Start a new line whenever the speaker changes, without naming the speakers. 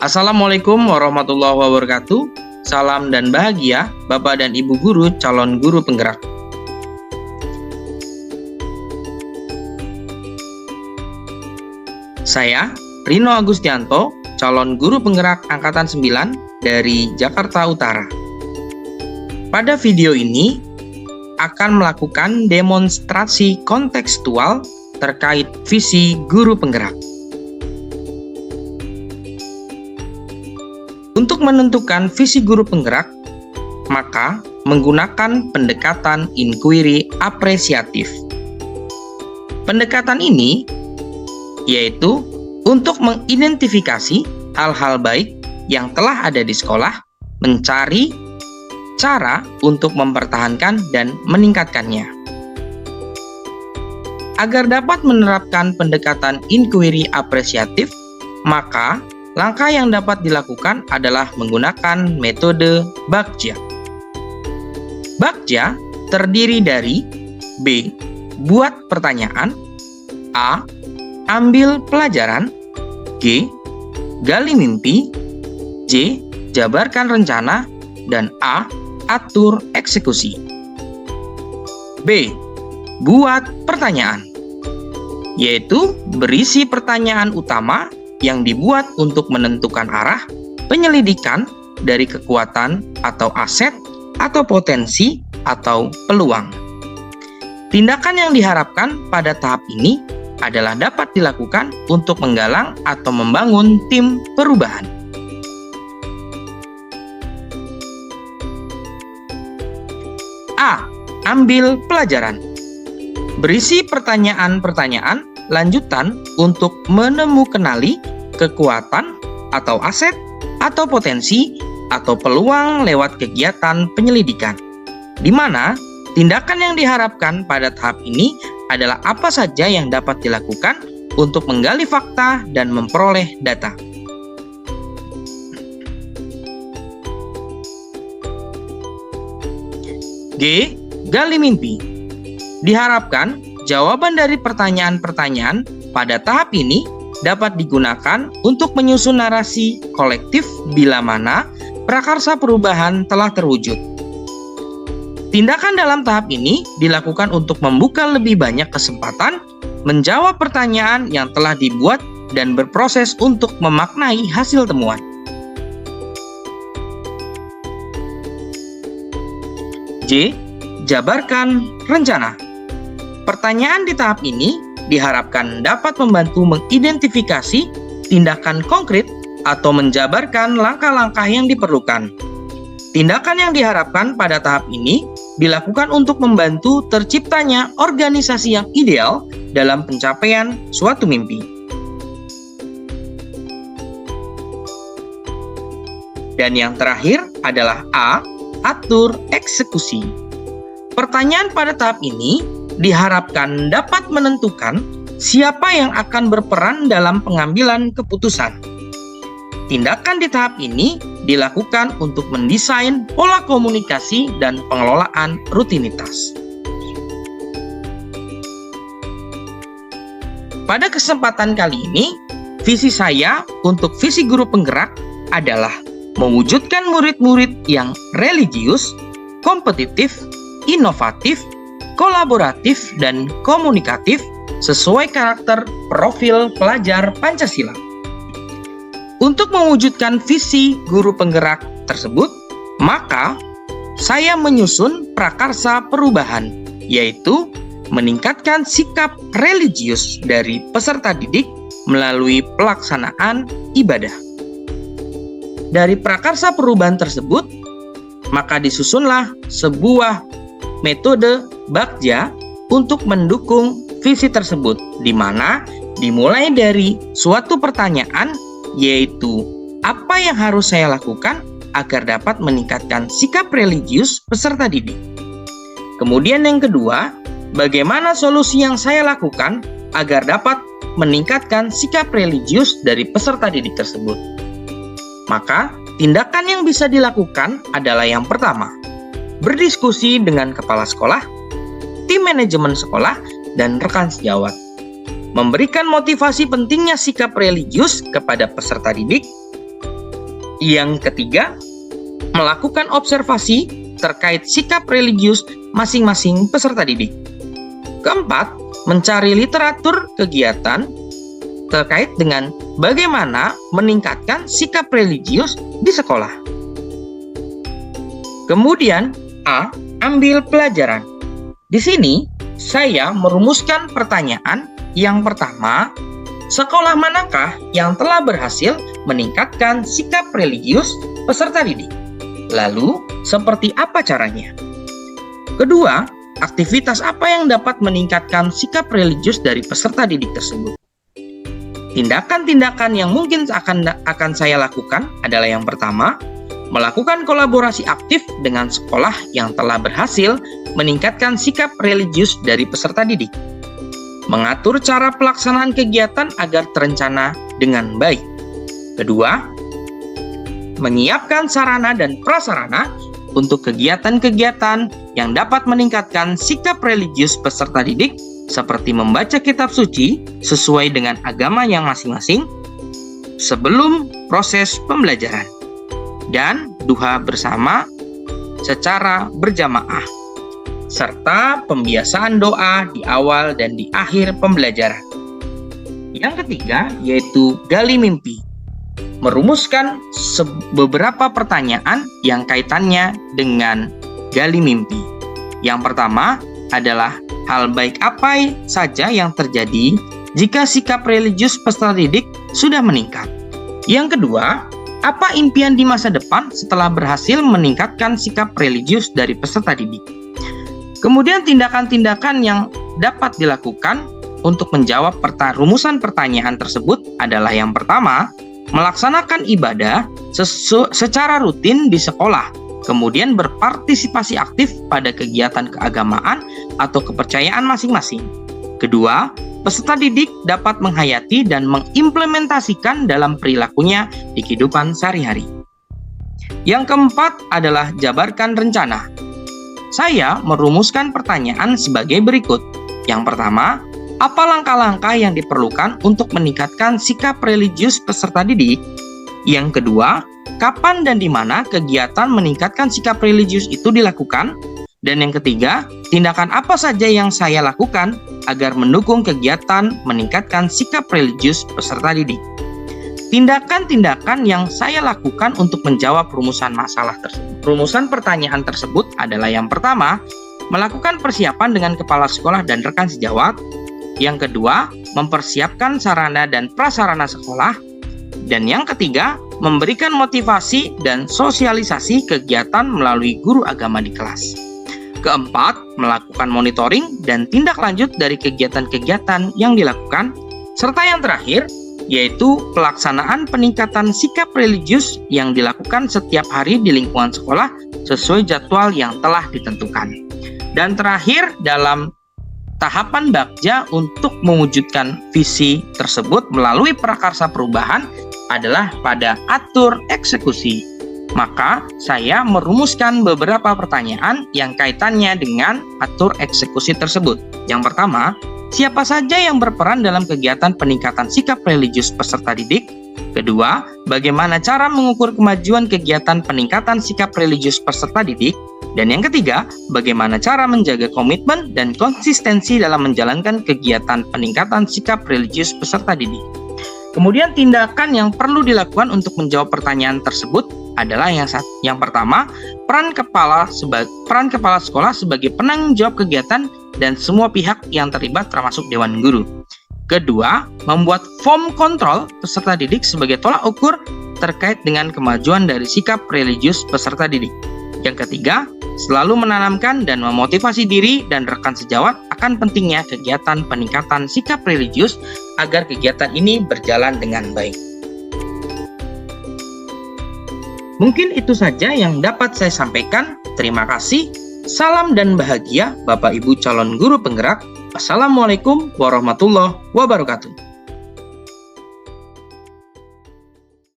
Assalamualaikum warahmatullahi wabarakatuh. Salam dan bahagia Bapak dan Ibu guru calon guru penggerak. Saya Rino Agustianto, calon guru penggerak angkatan 9 dari Jakarta Utara. Pada video ini akan melakukan demonstrasi kontekstual terkait visi guru penggerak. Untuk menentukan visi guru penggerak, maka menggunakan pendekatan inquiry apresiatif. Pendekatan ini yaitu untuk mengidentifikasi hal-hal baik yang telah ada di sekolah, mencari cara untuk mempertahankan dan meningkatkannya. Agar dapat menerapkan pendekatan inquiry apresiatif, maka langkah yang dapat dilakukan adalah menggunakan metode Bagja. Bagja terdiri dari B. Buat pertanyaan, A. Ambil pelajaran, G. Gali mimpi, J. Jabarkan rencana, dan A. Atur eksekusi. B. Buat pertanyaan, yaitu berisi pertanyaan utama yang dibuat untuk menentukan arah penyelidikan dari kekuatan atau aset atau potensi atau peluang. Tindakan yang diharapkan pada tahap ini adalah dapat dilakukan untuk menggalang atau membangun tim perubahan. A. Ambil pelajaran. Berisi pertanyaan-pertanyaan lanjutan untuk menemukanali kekuatan atau aset atau potensi atau peluang lewat kegiatan penyelidikan, di mana tindakan yang diharapkan pada tahap ini adalah apa saja yang dapat dilakukan untuk menggali fakta dan memperoleh data. G. Gali mimpi. Diharapkan jawaban dari pertanyaan-pertanyaan pada tahap ini dapat digunakan untuk menyusun narasi kolektif bila mana prakarsa perubahan telah terwujud. Tindakan dalam tahap ini dilakukan untuk membuka lebih banyak kesempatan menjawab pertanyaan yang telah dibuat dan berproses untuk memaknai hasil temuan. J. Jabarkan rencana. Pertanyaan di tahap ini diharapkan dapat membantu mengidentifikasi tindakan konkret atau menjabarkan langkah-langkah yang diperlukan. Tindakan yang diharapkan pada tahap ini dilakukan untuk membantu terciptanya organisasi yang ideal dalam pencapaian suatu mimpi. Dan yang terakhir adalah A. Atur eksekusi. Pertanyaan pada tahap ini diharapkan dapat menentukan siapa yang akan berperan dalam pengambilan keputusan. Tindakan di tahap ini dilakukan untuk mendesain pola komunikasi dan pengelolaan rutinitas. Pada kesempatan kali ini, visi saya untuk visi guru penggerak adalah mewujudkan murid-murid yang religius, kompetitif, inovatif, kolaboratif, dan komunikatif sesuai karakter profil pelajar Pancasila. Untuk mewujudkan visi guru penggerak tersebut, maka saya menyusun prakarsa perubahan, yaitu meningkatkan sikap religius dari peserta didik melalui pelaksanaan ibadah. Dari prakarsa perubahan tersebut, maka disusunlah sebuah metode Bagja untuk mendukung visi tersebut, di mana dimulai dari suatu pertanyaan, yaitu apa yang harus saya lakukan agar dapat meningkatkan sikap religius peserta didik. Kemudian yang kedua, bagaimana solusi yang saya lakukan agar dapat meningkatkan sikap religius dari peserta didik tersebut. Maka, tindakan yang bisa dilakukan adalah yang pertama, berdiskusi dengan kepala sekolah, tim manajemen sekolah, dan rekan sejawat. Memberikan motivasi pentingnya sikap religius kepada peserta didik. Yang ketiga, melakukan observasi terkait sikap religius masing-masing peserta didik. Keempat, mencari literatur kegiatan terkait dengan bagaimana meningkatkan sikap religius di sekolah. Kemudian, A. Ambil pelajaran. Di sini, saya merumuskan pertanyaan yang pertama, sekolah manakah yang telah berhasil meningkatkan sikap religius peserta didik? Lalu, seperti apa caranya? Kedua, aktivitas apa yang dapat meningkatkan sikap religius dari peserta didik tersebut? Tindakan-tindakan yang mungkin akan saya lakukan adalah yang pertama, melakukan kolaborasi aktif dengan sekolah yang telah berhasil meningkatkan sikap religius dari peserta didik. Mengatur cara pelaksanaan kegiatan agar terencana dengan baik. Kedua, menyiapkan sarana dan prasarana untuk kegiatan-kegiatan yang dapat meningkatkan sikap religius peserta didik seperti membaca kitab suci sesuai dengan agama yang masing-masing sebelum proses pembelajaran, dan duha bersama secara berjamaah, serta pembiasaan doa di awal dan di akhir pembelajaran. Yang ketiga yaitu gali mimpi, merumuskan beberapa pertanyaan yang kaitannya dengan gali mimpi. Yang pertama adalah hal baik apa saja yang terjadi jika sikap religius peserta didik sudah meningkat. Yang kedua, apa impian di masa depan setelah berhasil meningkatkan sikap religius dari peserta didik? Kemudian tindakan-tindakan yang dapat dilakukan untuk menjawab rumusan pertanyaan tersebut adalah yang pertama, melaksanakan ibadah secara rutin di sekolah, kemudian berpartisipasi aktif pada kegiatan keagamaan atau kepercayaan masing-masing. Kedua, peserta didik dapat menghayati dan mengimplementasikan dalam perilakunya di kehidupan sehari-hari. Yang keempat adalah jabarkan rencana. Saya merumuskan pertanyaan sebagai berikut. Yang pertama, apa langkah-langkah yang diperlukan untuk meningkatkan sikap religius peserta didik? Yang kedua, kapan dan di mana kegiatan meningkatkan sikap religius itu dilakukan? Dan yang ketiga, tindakan apa saja yang saya lakukan agar mendukung kegiatan meningkatkan sikap religius peserta didik? Tindakan-tindakan yang saya lakukan untuk menjawab rumusan pertanyaan tersebut adalah yang pertama, melakukan persiapan dengan kepala sekolah dan rekan sejawat. Yang kedua, mempersiapkan sarana dan prasarana sekolah. Dan yang ketiga, memberikan motivasi dan sosialisasi kegiatan melalui guru agama di kelas. Keempat, melakukan monitoring dan tindak lanjut dari kegiatan-kegiatan yang dilakukan. Serta yang terakhir, yaitu pelaksanaan peningkatan sikap religius yang dilakukan setiap hari di lingkungan sekolah sesuai jadwal yang telah ditentukan. Dan terakhir, dalam tahapan Bagja untuk mewujudkan visi tersebut melalui prakarsa perubahan adalah pada atur eksekusi. Maka saya merumuskan beberapa pertanyaan yang kaitannya dengan atur eksekusi tersebut. Yang pertama, siapa saja yang berperan dalam kegiatan peningkatan sikap religius peserta didik? Kedua, bagaimana cara mengukur kemajuan kegiatan peningkatan sikap religius peserta didik? Dan yang ketiga, bagaimana cara menjaga komitmen dan konsistensi dalam menjalankan kegiatan peningkatan sikap religius peserta didik. Kemudian tindakan yang perlu dilakukan untuk menjawab pertanyaan tersebut adalah yang pertama, peran kepala sekolah sebagai penanggung jawab kegiatan dan semua pihak yang terlibat termasuk Dewan Guru. Kedua, membuat form kontrol peserta didik sebagai tolak ukur terkait dengan kemajuan dari sikap religius peserta didik. Yang ketiga, selalu menanamkan dan memotivasi diri dan rekan sejawat akan pentingnya kegiatan peningkatan sikap religius agar kegiatan ini berjalan dengan baik. Mungkin itu saja yang dapat saya sampaikan. Terima kasih. Salam dan bahagia Bapak Ibu calon guru penggerak. Wassalamualaikum warahmatullahi wabarakatuh.